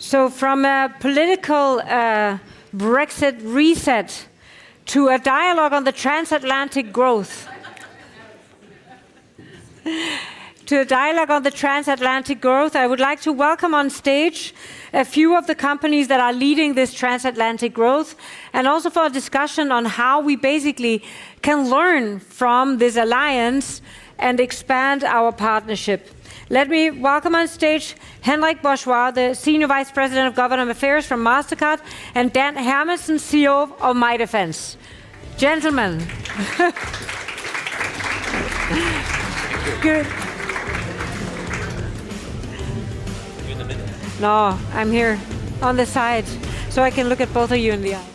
So from a political Brexit reset to a dialogue on the transatlantic growth. To a dialogue on the transatlantic growth, I would like to welcome on stage a few of the companies that are leading this transatlantic growth, and also for a discussion on how we basically can learn from this alliance and expand our partnership. Let me welcome on stage Henrik Bourgeois, the Senior Vice President of Government Affairs from MasterCard, and Dan Hermansen, CEO of My Defense. Gentlemen. Good. No, I'm here on the side, so I can look at both of you in the eye.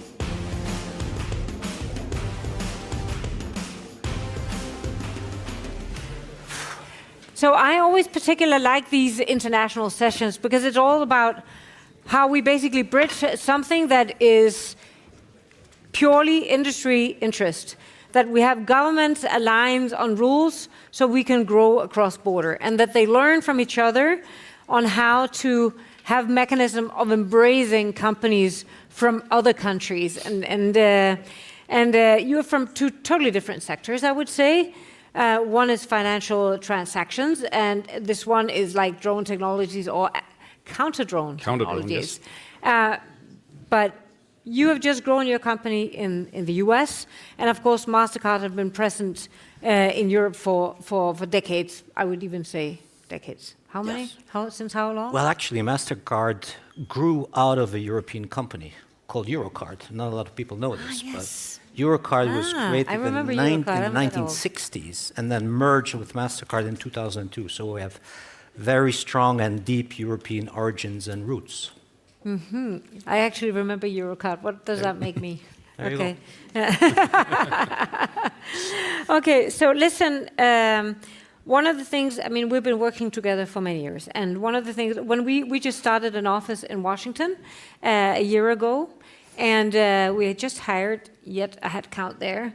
So I always particularly like these international sessions because it's all about how we basically bridge something that is purely industry interest, that we have governments aligned on rules so we can grow across border, and that they learn from each other on how to have mechanism of embracing companies from other countries. And you're from two totally different sectors, I would say. One is financial transactions, and this one is like drone technologies or counter-drone technologies. Yes. But you have just grown your company in the US, and of course MasterCard have been present in Europe for decades, I would even say decades. How many? Yes. Since how long? Well, actually, MasterCard grew out of a European company called Eurocard. Not a lot of people know this, yes. But Eurocard was created in the 1960s and then merged with MasterCard in 2002. So we have very strong and deep European origins and roots. Mm-hmm. I actually remember Eurocard. What does that make me? Okay. Okay, so listen, one of the things, I mean, we've been working together for many years, and one of the things, when we just started an office in Washington a year ago, and we had just hired yet a headcount there,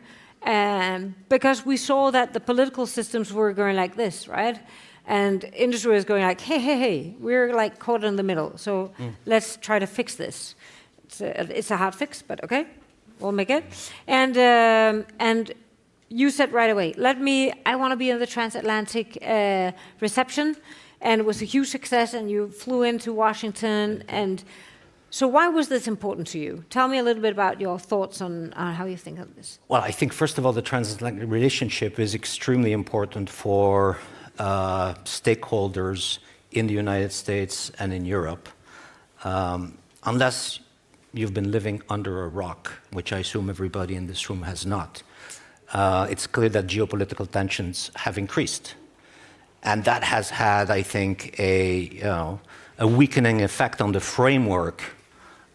because we saw that the political systems were going like this, right? And industry was going like, hey, we're like caught in the middle, so let's try to fix this. It's a hard fix, but okay, we'll make it. And you said right away, I want to be in the transatlantic reception, and it was a huge success, and you flew into Washington. And so why was this important to you? Tell me a little bit about your thoughts on how you think of this. Well, I think, first of all, the transatlantic relationship is extremely important for stakeholders in the United States and in Europe. Unless you've been living under a rock, which I assume everybody in this room has not. It's clear that geopolitical tensions have increased. And that has had, I think, a weakening effect on the framework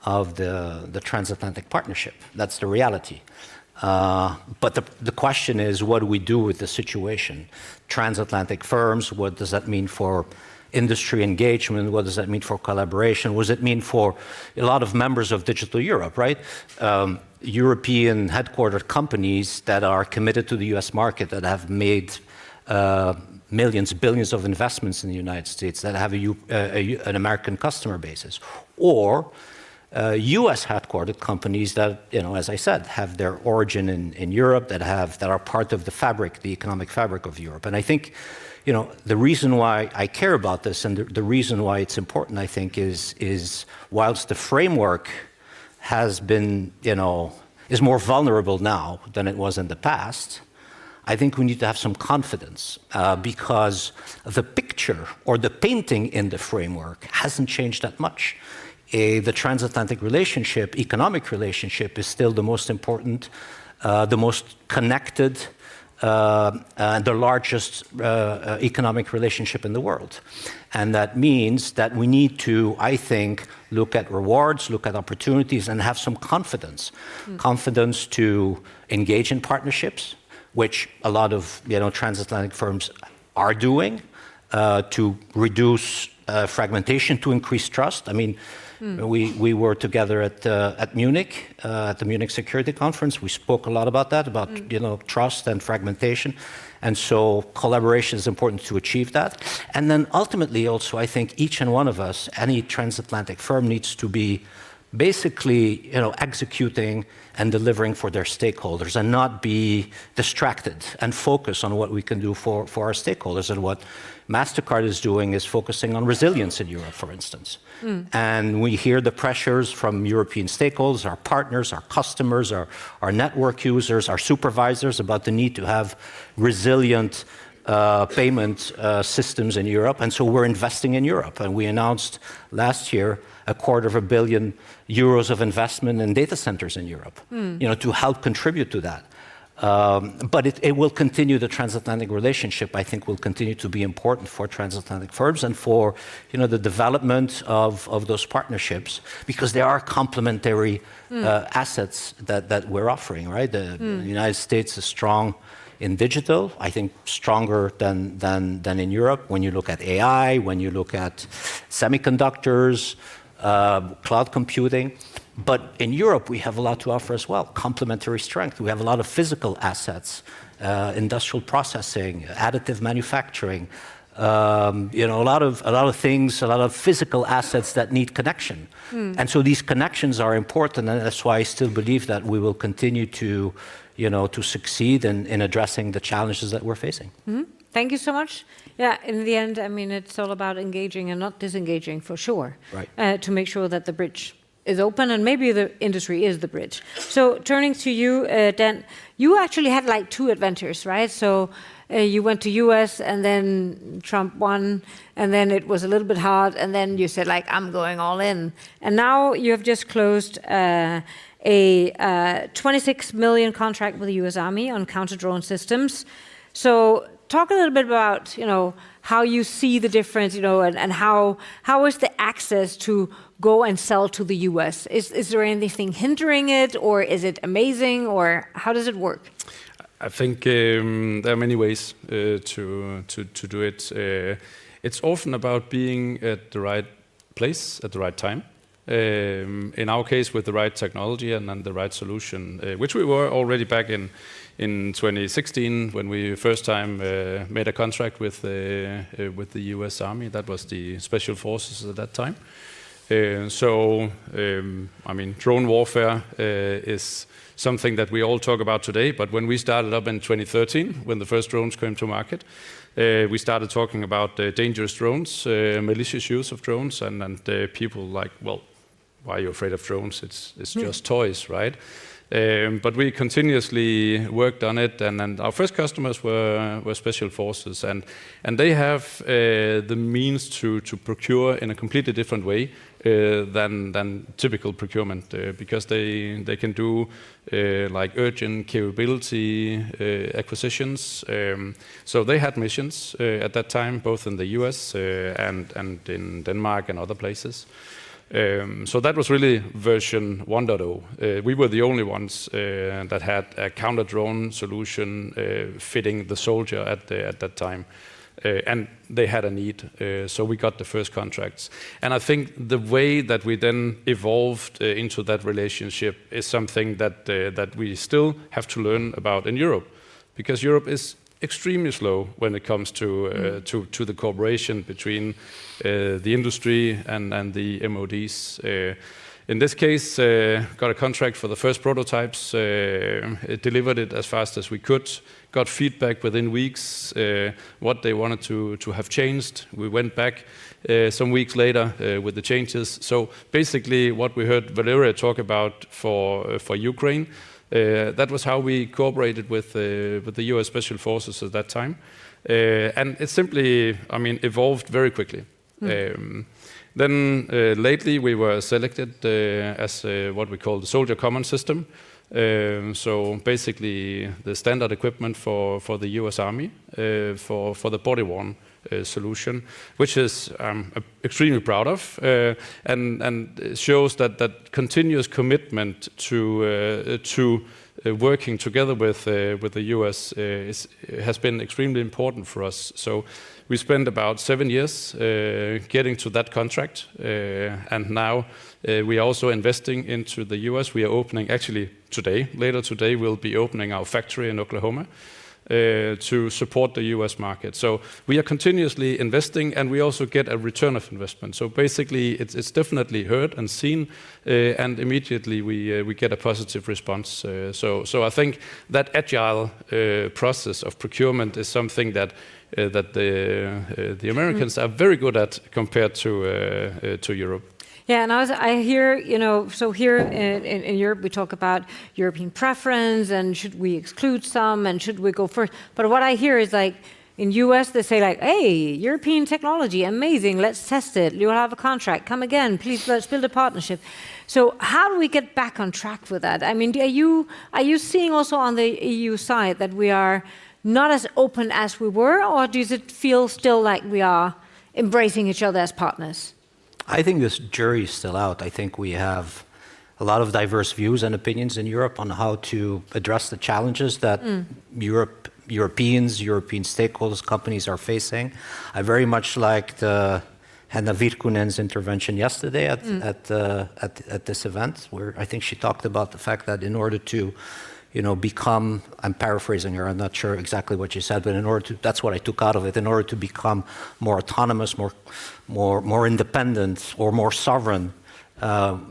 of the transatlantic partnership. That's the reality. But the question is, what do we do with the situation? Transatlantic firms, what does that mean for industry engagement? What does that mean for collaboration? What does it mean for a lot of members of Digital Europe, right? European headquartered companies that are committed to the US market, that have made millions, billions of investments in the United States, that have an American customer basis. Or US headquartered companies that, as I said, have their origin in Europe, that are part of the fabric, the economic fabric of Europe. And I think, the reason why I care about this, and the reason why it's important, I think, is whilst the framework has been, is more vulnerable now than it was in the past, I think we need to have some confidence because the picture or the painting in the framework hasn't changed that much. The transatlantic relationship, economic relationship, is still the most important, the most connected, and the largest economic relationship in the world. And that means that we need to, I think, look at rewards, look at opportunities, and have some confidence. Confidence to engage in partnerships, which a lot of transatlantic firms are doing, to reduce fragmentation, to increase trust. I mean, we were together at Munich, at the Munich Security Conference. We spoke a lot about that, about trust and fragmentation. And so collaboration is important to achieve that. And then ultimately also, I think each and one of us, any transatlantic firm needs to be basically, executing and delivering for their stakeholders and not be distracted and focus on what we can do for our stakeholders. And what MasterCard is doing is focusing on resilience in Europe, for instance. And we hear the pressures from European stakeholders, our partners, our customers, our network users, our supervisors about the need to have resilient payment systems in Europe. And so we're investing in Europe. And we announced last year €250 million of investment in data centers in Europe, to help contribute to that. But it will continue, the transatlantic relationship, I think, will continue to be important for transatlantic firms and for, the development of those partnerships, because there are complementary assets that we're offering, right? The United States is strong in digital, I think stronger than in Europe when you look at AI, when you look at semiconductors, cloud computing. But in Europe, we have a lot to offer as well, complementary strength. We have a lot of physical assets, industrial processing, additive manufacturing, a lot of things, a lot of physical assets that need connection. And so these connections are important, and that's why I still believe that we will continue to succeed in addressing the challenges that we're facing. Thank you so much. Yeah, in the end, it's all about engaging and not disengaging, for sure. Right. To make sure that the bridge is open, and maybe the industry is the bridge. So turning to you, Dan, you actually had like 2 adventures, right? So you went to US, and then Trump won, and then it was a little bit hard, and then you said, I'm going all in. And now you have just closed a $26 million contract with the US Army on counter-drone systems. So talk a little bit about, how you see the difference, and how is the access to go and sell to the US? Is there anything hindering it, or is it amazing, or how does it work? I think there are many ways to do it. It's often about being at the right place at the right time. In our case, with the right technology and then the right solution, which we were already back in 2016 when we first time made a contract with the US Army. That was the Special Forces at that time. Drone warfare is something that we all talk about today, but when we started up in 2013, when the first drones came to market, we started talking about dangerous drones, malicious use of drones, and people like, well, why are you afraid of drones? It's just toys, right? But we continuously worked on it, and our first customers were Special Forces, and they have the means to procure in a completely different way than typical procurement, because they can do like urgent capability acquisitions. So they had missions at that time, both in the US and in Denmark and other places. So that was really version 1.0. We were the only ones that had a counter-drone solution fitting the soldier at that time. And they had a need, so we got the first contracts. And I think the way that we then evolved into that relationship is something that we still have to learn about in Europe, because Europe is extremely slow when it comes to the cooperation between the industry and the MODs. In this case, got a contract for the first prototypes, delivered it as fast as we could, got feedback within weeks, what they wanted to have changed. We went back some weeks later with the changes. So basically what we heard Valeria talk about for Ukraine, that was how we cooperated with the US Special Forces at that time. And it simply, evolved very quickly. Then lately we were selected as what we call the Soldier Common System. So basically the standard equipment for the US Army for the body-worn solution, which is extremely proud of, and shows that continuous commitment to working together with the US has been extremely important for us. So we spent about 7 years getting to that contract, and now we are also investing into the US. We are opening, actually later today, we'll be opening our factory in Oklahoma. to support the US market. So we are continuously investing, and we also get a return of investment. So basically, it's definitely heard and seen, and immediately we get a positive response. So I think that agile process of procurement is something that the Americans are very good at compared to Europe. Yeah, and I hear, so here in Europe we talk about European preference and should we exclude some and should we go first. But what I hear is like in US they say like, hey, European technology, amazing, let's test it. You'll have a contract, come again, please let's build a partnership. So how do we get back on track with that? I mean, are you seeing also on the EU side that we are not as open as we were, or does it feel still like we are embracing each other as partners? I think this jury is still out. I think we have a lot of diverse views and opinions in Europe on how to address the challenges that European stakeholders, companies are facing. I very much liked Henna Virkunen's intervention yesterday at this event, where I think she talked about the fact that in order to become, I'm paraphrasing her, I'm not sure exactly what she said, but that's what I took out of it, in order to become more autonomous, more independent, or more sovereign,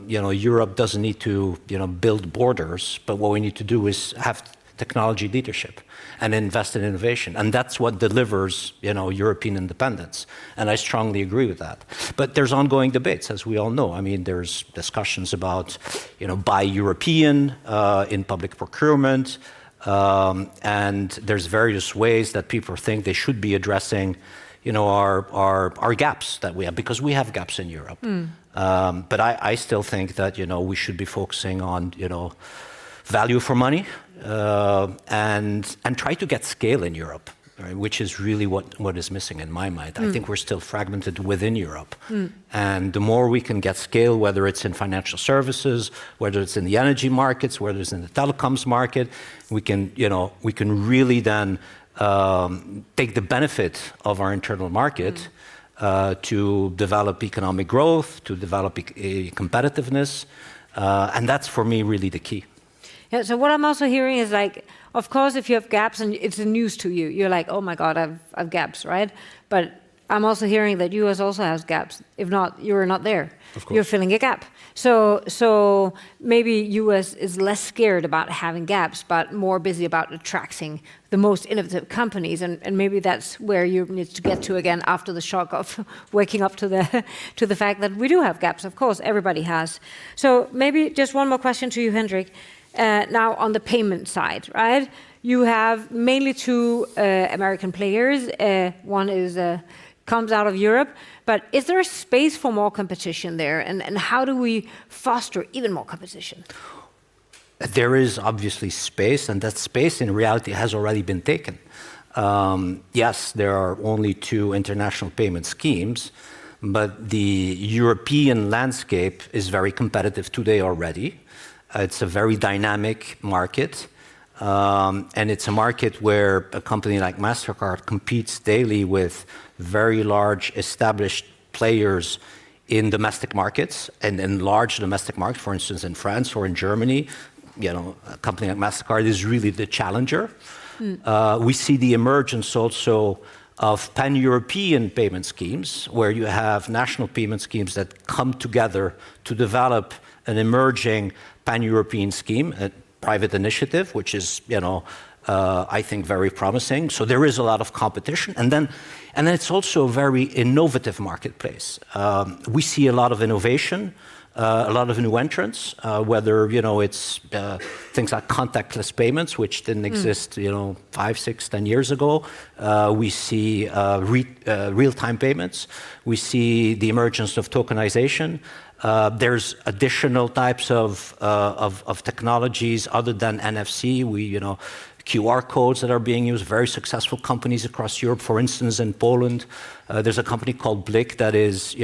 Europe doesn't need to, build borders, but what we need to do is have technology leadership and invest in innovation. And that's what delivers, European independence. And I strongly agree with that. But there's ongoing debates, as we all know. I mean, there's discussions about, buy European in public procurement. And there's various ways that people think they should be addressing, our gaps that we have, because we have gaps in Europe. But I still think that, we should be focusing on, value for money, and try to get scale in Europe, right, which is really what is missing in my mind. I think we're still fragmented within Europe. And the more we can get scale, whether it's in financial services, whether it's in the energy markets, whether it's in the telecoms market, we can really then take the benefit of our internal market to develop economic growth, to develop competitiveness. And that's, for me, really the key. Yeah, so what I'm also hearing is like, of course, if you have gaps and it's a news to you, you're like, oh my God, I've gaps, right? But I'm also hearing that US also has gaps. If not, you're not there. Of course. You're filling a gap. So maybe US is less scared about having gaps, but more busy about attracting the most innovative companies. And maybe that's where Europe needs to get to again after the shock of waking up to the fact that we do have gaps. Of course, everybody has. So maybe just one more question to you, Hendrik. Now on the payment side, right? You have mainly two American players. One comes out of Europe, but is there a space for more competition there? And how do we foster even more competition? There is obviously space, and that space in reality has already been taken. Yes, there are only two international payment schemes, but the European landscape is very competitive today already. It's a very dynamic market, and it's a market where a company like MasterCard competes daily with very large established players in domestic markets and in large domestic markets, for instance, in France or in Germany. A company like MasterCard is really the challenger. We see the emergence also of pan-European payment schemes, where you have national payment schemes that come together to develop an emerging pan-European scheme, a private initiative, which is, I think very promising. So there is a lot of competition. And then it's also a very innovative marketplace. We see a lot of innovation, a lot of new entrants, whether, it's things like contactless payments, which didn't exist, 5, 6, 10 years ago. We see real-time payments. We see the emergence of tokenization. There's additional types of technologies other than NFC. QR codes that are being used, very successful companies across Europe. For instance, in Poland, there's a company called Blik that is,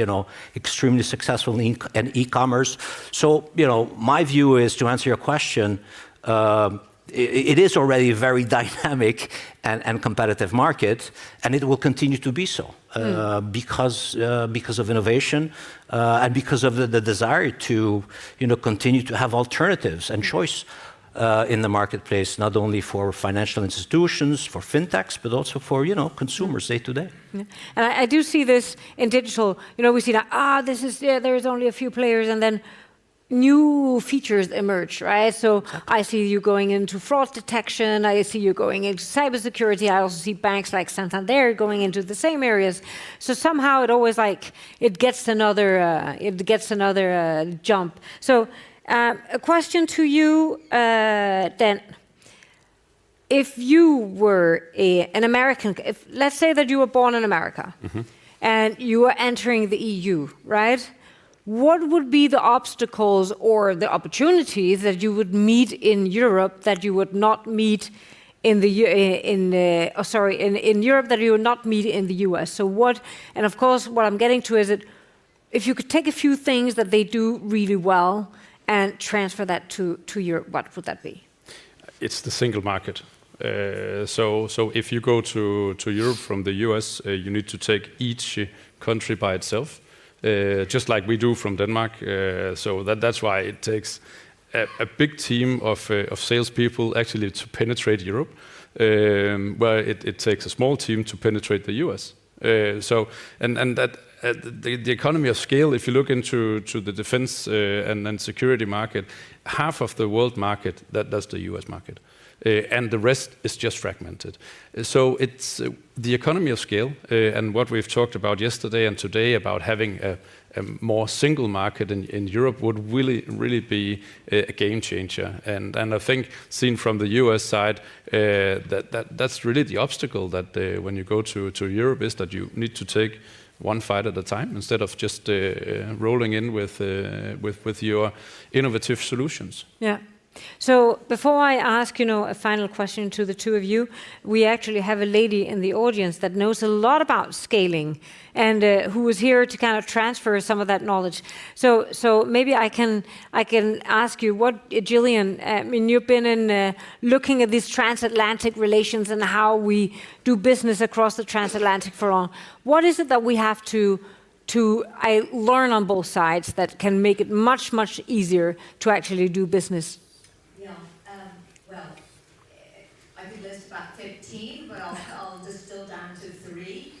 extremely successful in e-commerce. So, my view is, to answer your question, it is already a very dynamic and competitive market, and it will continue to be so because of innovation and because of the desire to, continue to have alternatives and choice. in the marketplace, not only for financial institutions, for fintechs, but also for, consumers day to day. Yeah. And I do see this in digital. We see that, there's only a few players, and then new features emerge, right? So I see you going into fraud detection, I see you going into cybersecurity, I also see banks like Santander going into the same areas. So somehow it always it gets another jump. So a question to you, Dan. If you were an American, let's say that you were born in America, and you were entering the EU, right? What would be the obstacles or the opportunities that you would meet in Europe that you would not meet in Europe that you would not meet in the US? So what? And of course, what I'm getting to is that if you could take a few things that they do really well and transfer that to Europe, what would that be? It's the single market. So if you go to Europe from the US, you need to take each country by itself. Just like we do from Denmark, so that's why it takes a big team of salespeople actually to penetrate Europe, where it takes a small team to penetrate the US. The economy of scale, if you look into the defense and security market, half of the world market, that's the US market. And the rest is just fragmented. So it's the economy of scale and what we've talked about yesterday and today about having a more single market in Europe would really be a game changer. And I think seen from the US side, that's really the obstacle that when you go to Europe is that you need to take one fight at a time instead of just rolling in with your innovative solutions. Yeah. So before I ask, a final question to the two of you, we actually have a lady in the audience that knows a lot about scaling and who is here to kind of transfer some of that knowledge. So maybe I can ask you, Gillian, I mean, you've been looking at these transatlantic relations and how we do business across the transatlantic for long. What is it that we have to learn on both sides that can make it much, much easier to actually do business? I could list about 15, but I'll distill down to 3.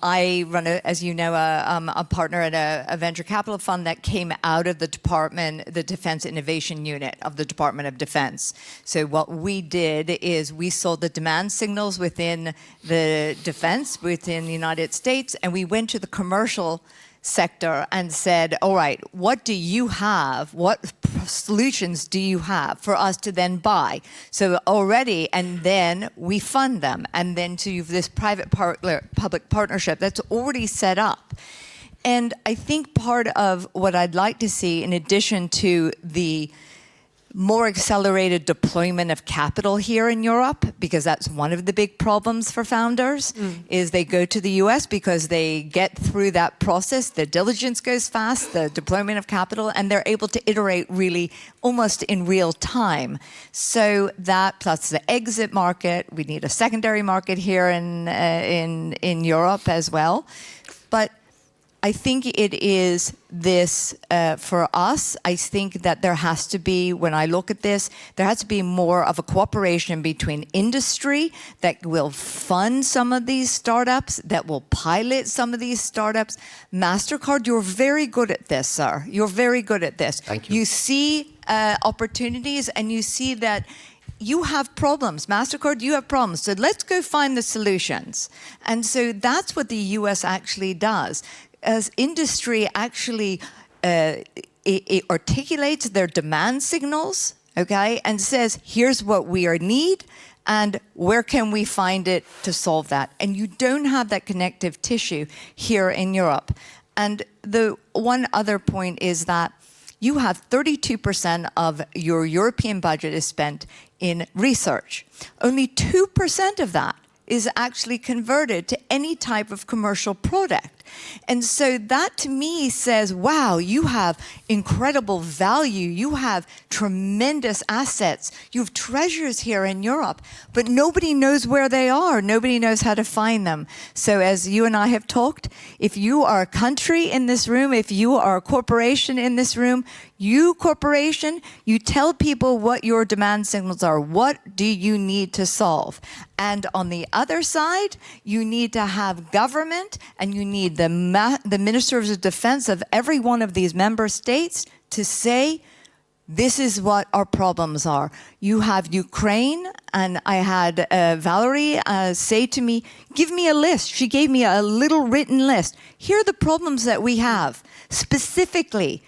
I run, as you know, a partner at a venture capital fund that came out of the Defense Innovation Unit of the Department of Defense. So what we did is we saw the demand signals within the defense, within the United States, and we went to the commercial sector and said, all right, what do you have? What solutions do you have for us to then buy? So already, and then we fund them. And then to this private-public partnership that's already set up. And I think part of what I'd like to see, in addition to the more accelerated deployment of capital here in Europe, because that's one of the big problems for founders, is they go to the US because they get through that process, the diligence goes fast, the deployment of capital, and they're able to iterate really almost in real time. So that plus the exit market, we need a secondary market here in Europe as well. But I think it is this, for us, I think that there has to be, when I look at this, there has to be more of a cooperation between industry that will fund some of these startups, that will pilot some of these startups. MasterCard, you're very good at this, sir. You're very good at this. Thank you. You see opportunities and you see that you have problems. MasterCard, you have problems. So let's go find the solutions. And so that's what the US actually does. As industry actually it articulates their demand signals, okay, and says, here's what we need and where can we find it to solve that. And you don't have that connective tissue here in Europe. And the one other point is that you have 32% of your European budget is spent in research. Only 2% of that is actually converted to any type of commercial product. And so that to me says, wow, you have incredible value. You have tremendous assets. You have treasures here in Europe, but nobody knows where they are. Nobody knows how to find them. So as you and I have talked, if you are a country in this room, if you are a corporation in this room, you corporation, you tell people what your demand signals are. What do you need to solve? And on the other side, you need to have government and you need the ministers of defense of every one of these member states to say, this is what our problems are. You have Ukraine, and I had Valerie say to me, give me a list. She gave me a little written list. Here are the problems that we have, specifically.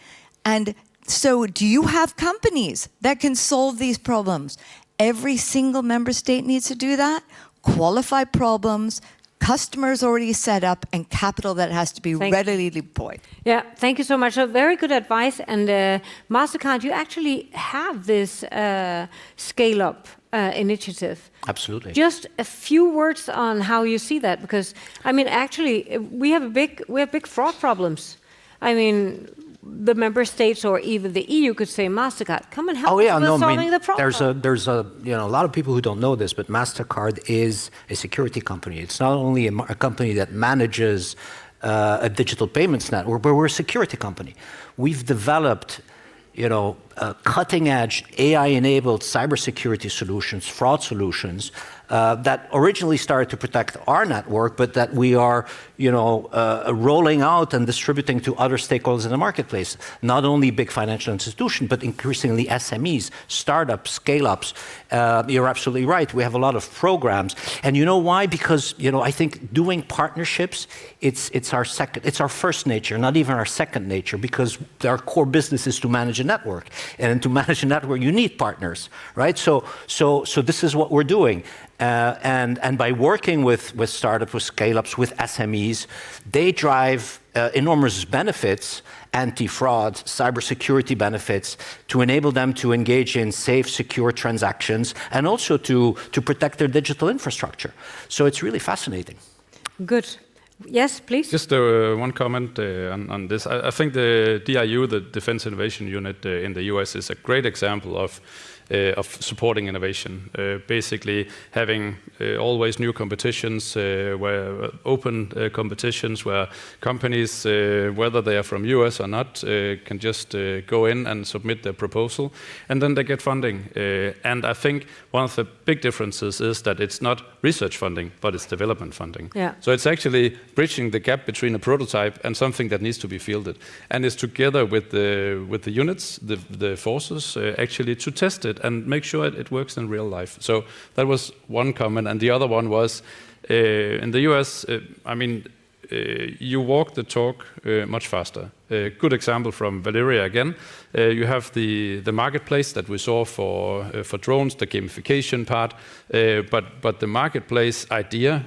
And so do you have companies that can solve these problems? Every single member state needs to do that. Qualify problems, customers already set up, and capital that has to be readily deployed. Yeah, thank you so much. So very good advice. And MasterCard, you actually have this scale-up initiative. Absolutely. Just a few words on how you see that, because I mean, actually, we have big fraud problems. I mean, the member states or even the EU could say, MasterCard, come and help us with solving the problem. There's a lot of people who don't know this, but MasterCard is a security company. It's not only a company that manages a digital payments network, but we're a security company. We've developed, cutting-edge AI-enabled cybersecurity solutions, fraud solutions that originally started to protect our network, but that we are, rolling out and distributing to other stakeholders in the marketplace. Not only big financial institutions, but increasingly SMEs, startups, scale-ups. You're absolutely right. We have a lot of programs, and you know why? Because I think doing partnerships, it's our first nature, not even our second nature, because our core business is to manage a network, and to manage a network, you need partners, right? So this is what we're doing. And by working with startups, with scale-ups, with SMEs, they drive enormous benefits, anti-fraud, cybersecurity benefits, to enable them to engage in safe, secure transactions, and also to protect their digital infrastructure. So it's really fascinating. Good. Yes, please. Just one comment on this. I think the DIU, the Defense Innovation Unit in the US, is a great example of supporting innovation. Basically, having always new competitions, where open competitions, where companies, whether they are from US or not, can just go in and submit their proposal, and then they get funding. And I think one of the big differences is that it's not research funding, but it's development funding. Yeah. So it's actually bridging the gap between a prototype and something that needs to be fielded, and it's together with the units, the forces, actually to test it and make sure it works in real life. So that was one comment, and the other one was in the US. You walk the talk much faster. A good example from Valeria again. You have the marketplace that we saw for drones, the gamification part, but the marketplace idea,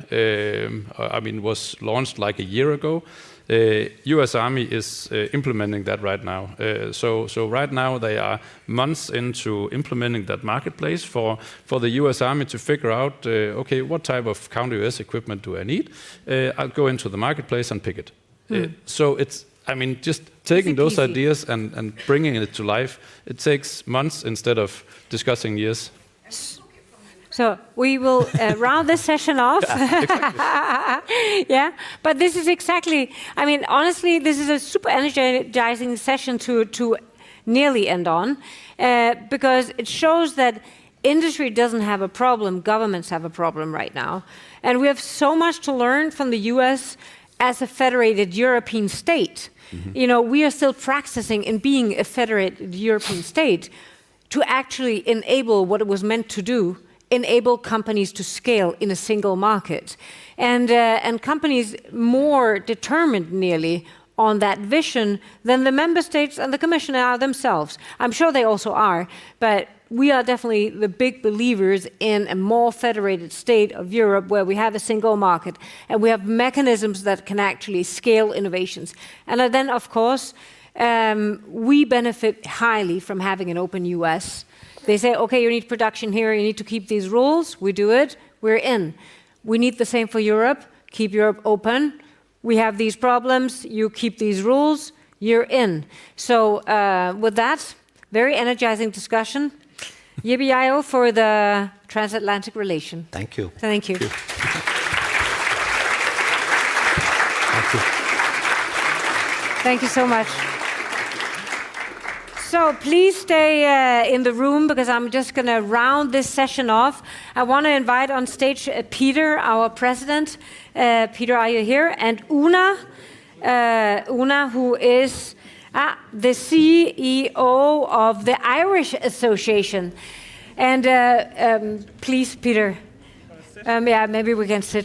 was launched like a year ago. U.S. Army is implementing that right now. So right now they are months into implementing that marketplace for the U.S. Army to figure out, okay, what type of counter-UAS equipment do I need? I'll go into the marketplace and pick it. So it's, just taking those ideas and bringing it to life, it takes months instead of discussing years. So we will round this session off. Yeah, but this is exactly, honestly, this is a super energizing session to nearly end on, because it shows that industry doesn't have a problem, governments have a problem right now. And we have so much to learn from the US as a federated European state. Mm-hmm. We are still practicing in being a federated European state to actually enable what it was meant to do, enable companies to scale in a single market, and companies more determined nearly on that vision than the member states and the Commission are themselves. I'm sure they also are, but we are definitely the big believers in a more federated state of Europe where we have a single market and we have mechanisms that can actually scale innovations. And then, of course, we benefit highly from having an open US. They say, okay, you need production here, you need to keep these rules. We do it, we're in. We need the same for Europe, keep Europe open. we have these problems, you keep these rules, you're in. So with that, very energizing discussion. Yippee-yi-oh for the transatlantic relation. Thank you. Thank you. Thank you. Thank you so much. So please stay in the room because I'm just going to round this session off. I want to invite on stage Peter, our president. Peter, are you here? And Una, who is the CEO of the Irish Association. And please, Peter, yeah, maybe we can sit.